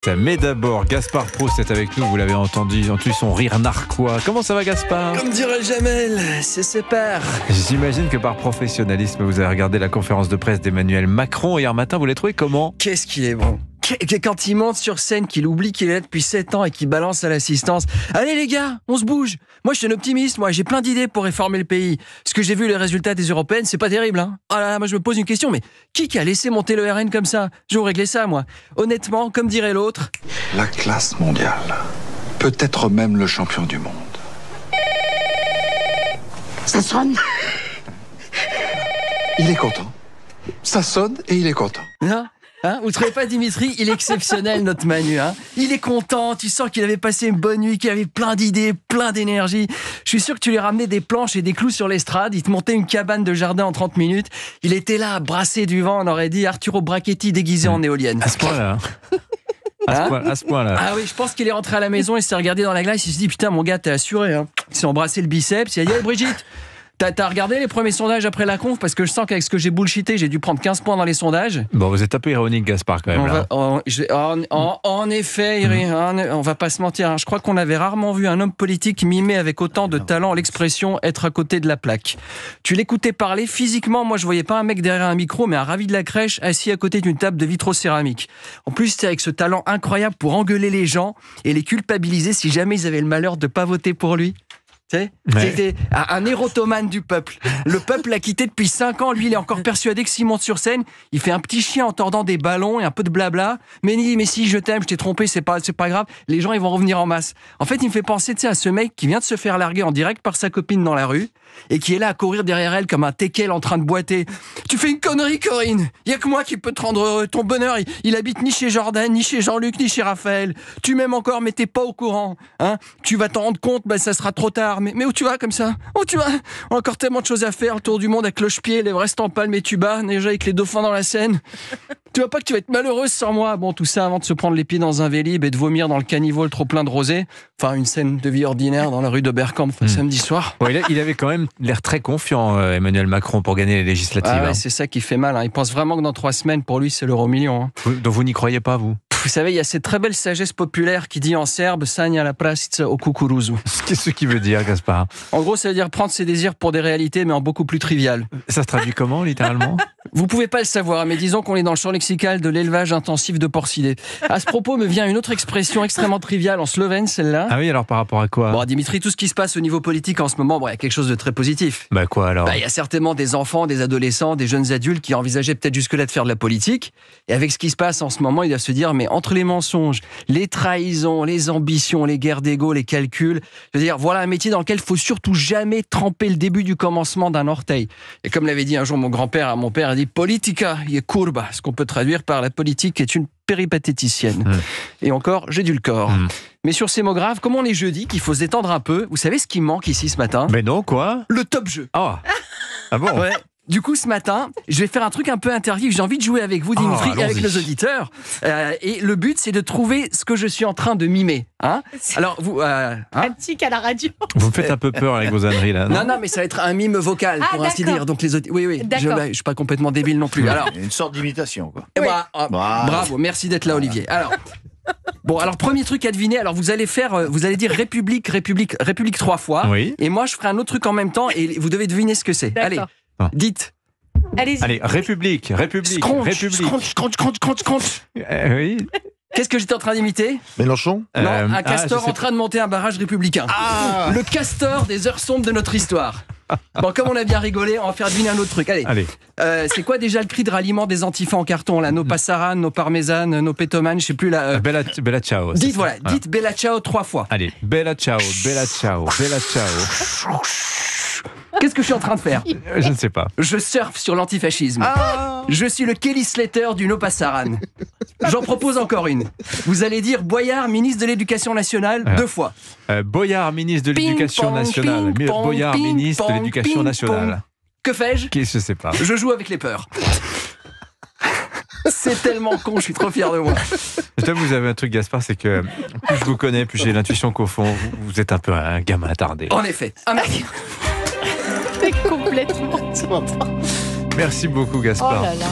Mais d'abord, Gaspard Proust est avec nous, vous l'avez entendu son rire narquois. Comment ça va, Gaspard? Comme dirait Jamel, c'est ses pères. J'imagine que par professionnalisme, vous avez regardé la conférence de presse d'Emmanuel Macron hier matin, vous l'avez trouvé comment? Qu'est-ce qu'il est bon. Quand il monte sur scène, qu'il oublie qu'il est là depuis 7 ans et qu'il balance à l'assistance. Allez les gars, on se bouge. Moi je suis un optimiste, j'ai plein d'idées pour réformer le pays. Ce que j'ai vu les résultats des européennes, c'est pas terrible. Ah là, moi je me pose une question, mais qui a laissé monter le RN comme ça? Je vais vous régler ça, moi. Honnêtement, comme dirait l'autre. La classe mondiale. Peut-être même le champion du monde. Ça sonne. Il est content. Ça sonne et il est content. Vous trouvez pas, Dimitri, il est exceptionnel, notre Manu. Il est content, tu sens qu'il avait passé une bonne nuit, qu'il avait plein d'idées, plein d'énergie. Je suis sûr que tu lui ramenais des planches et des clous sur l'estrade, il te montait une cabane de jardin en 30 minutes. Il était là, à brasser du vent, on aurait dit Arturo Brachetti déguisé en éolienne. À ce point-là. À ce point-là. Ah oui, je pense qu'il est rentré à la maison, il s'est regardé dans la glace, il s'est dit, putain, mon gars, t'es assuré. Il s'est embrassé le biceps, il a dit, hey, Brigitte, t'as regardé les premiers sondages après la conf? Parce que je sens qu'avec ce que j'ai bullshité, j'ai dû prendre 15 points dans les sondages. Bon, vous êtes un peu ironique, Gaspard, quand même. En effet, on va pas se mentir. Je crois qu'on avait rarement vu un homme politique mimer avec autant de talent l'expression « être à côté de la plaque ». Tu l'écoutais parler, physiquement, moi je voyais pas un mec derrière un micro, mais un ravi de la crèche assis à côté d'une table de vitrocéramique. En plus, c'était avec ce talent incroyable pour engueuler les gens et les culpabiliser si jamais ils avaient le malheur de pas voter pour lui. C'était un érotomane du peuple. Le peuple l'a quitté depuis 5 ans. Lui, il est encore persuadé que s'il monte sur scène, il fait un petit chien en tordant des ballons et un peu de blabla. Mais si, je t'aime, je t'ai trompé, c'est pas grave. Les gens, ils vont revenir en masse. En fait, il me fait penser à ce mec qui vient de se faire larguer en direct par sa copine dans la rue et qui est là à courir derrière elle comme un teckel en train de boiter. Tu fais une connerie, Corinne. Il y a que moi qui peux te rendre heureux. Ton bonheur, il habite ni chez Jordan, ni chez Jean-Luc, ni chez Raphaël. Tu m'aimes encore, mais t'es pas au courant. Tu vas t'en rendre compte, ça sera trop tard. Mais où tu vas comme ça? Où tu vas? On a encore tellement de choses à faire. Le tour du monde à cloche-pied, l'Everest en palme et tuba, déjà avec les dauphins dans la Seine. Tu vois pas que tu vas être malheureuse sans moi? Bon, tout ça avant de se prendre les pieds dans un Vélib et de vomir dans le caniveau trop plein de rosé. Enfin, une scène de vie ordinaire dans la rue de Berkamp samedi soir. Ouais, il avait quand même l'air très confiant, Emmanuel Macron, pour gagner les législatives. Ah ouais, c'est ça qui fait mal. Il pense vraiment que dans 3 semaines, pour lui, c'est l'euro-million. Donc vous n'y croyez pas, vous? Vous savez, il y a cette très belle sagesse populaire qui dit en serbe « Sanja la prasica o kukuruzu ». Qu'est-ce qui veut dire, Gaspard? En gros, ça veut dire prendre ses désirs pour des réalités, mais en beaucoup plus trivial. Ça se traduit comment, littéralement? Vous pouvez pas le savoir, mais disons qu'on est dans le champ lexical de l'élevage intensif de porcidés. À ce propos, me vient une autre expression extrêmement triviale en slovène, celle-là. Ah oui, alors par rapport à quoi? Bon, Dimitri, tout ce qui se passe au niveau politique en ce moment, il y a quelque chose de très positif. Bah quoi alors? Il y a certainement des enfants, des adolescents, des jeunes adultes qui envisageaient peut-être jusque-là de faire de la politique. Et avec ce qui se passe en ce moment, ils doivent se dire, mais entre les mensonges, les trahisons, les ambitions, les guerres d'ego, les calculs, je veux dire, voilà un métier dans lequel il faut surtout jamais tremper le début du commencement d'un orteil. Et comme l'avait dit un jour mon grand-père à mon père, il dit politica je kurba, ce qu'on peut traduire par la politique est une péripatéticienne. Et encore, j'ai dû le corps. Mais sur ces mots graves, comme on est jeudi, qu'il faut se détendre un peu, vous savez ce qui manque ici ce matin? Mais non, quoi? Le top jeu. Oh. Ah bon? Ouais. Du coup, ce matin, je vais faire un truc un peu interdit. J'ai envie de jouer avec vous, Dimitri, et avec nos auditeurs. Et le but, c'est de trouver ce que je suis en train de mimer. Alors, vous... Pratique à la radio. Vous me faites un peu peur avec vos âneries, là. Non, mais ça va être un mime vocal, pour ainsi dire. Donc, les auditeurs... Oui. Je suis pas complètement débile non plus. Alors, une sorte d'imitation, quoi. Bravo, merci d'être là, Olivier. Alors... alors premier truc à deviner, alors vous allez dire République 3 fois, oui. Et moi je ferai un autre truc en même temps et vous devez deviner ce que c'est. Allez, dites. Allez, République. Scrunch. Oui. Qu'est-ce que j'étais en train d'imiter? Mélenchon? Non, un castor en train de monter un barrage républicain. Le castor des heures sombres de notre histoire. Bon, comme on a bien rigolé, on va faire deviner un autre truc. Allez. C'est quoi déjà le cri de ralliement des antifas en carton là? Nos passaran, nos parmesanes, nos pétomanes, je sais plus là. Bella ciao. Dites dites Bella ciao 3 fois. Allez, Bella ciao, Bella ciao, Bella ciao. Qu'est-ce que je suis en train de faire? Je ne sais pas. Je surfe sur l'antifascisme. Je suis le Kelly Slater du No Passaran. J'en propose encore une. Vous allez dire Boyard, ministre de l'Éducation nationale, 2 fois. Boyard, ministre de l'Éducation nationale. Boyard, ministre de l'Éducation nationale. Que fais-je? Je sais pas. Je joue avec les peurs. C'est tellement con, je suis trop fier de moi. Vous avez un truc, Gaspard, c'est que plus je vous connais, plus j'ai l'intuition qu'au fond, vous êtes un peu un gamin attardé. En effet. C'est complètement... Merci beaucoup, Gaspard. Oh là là.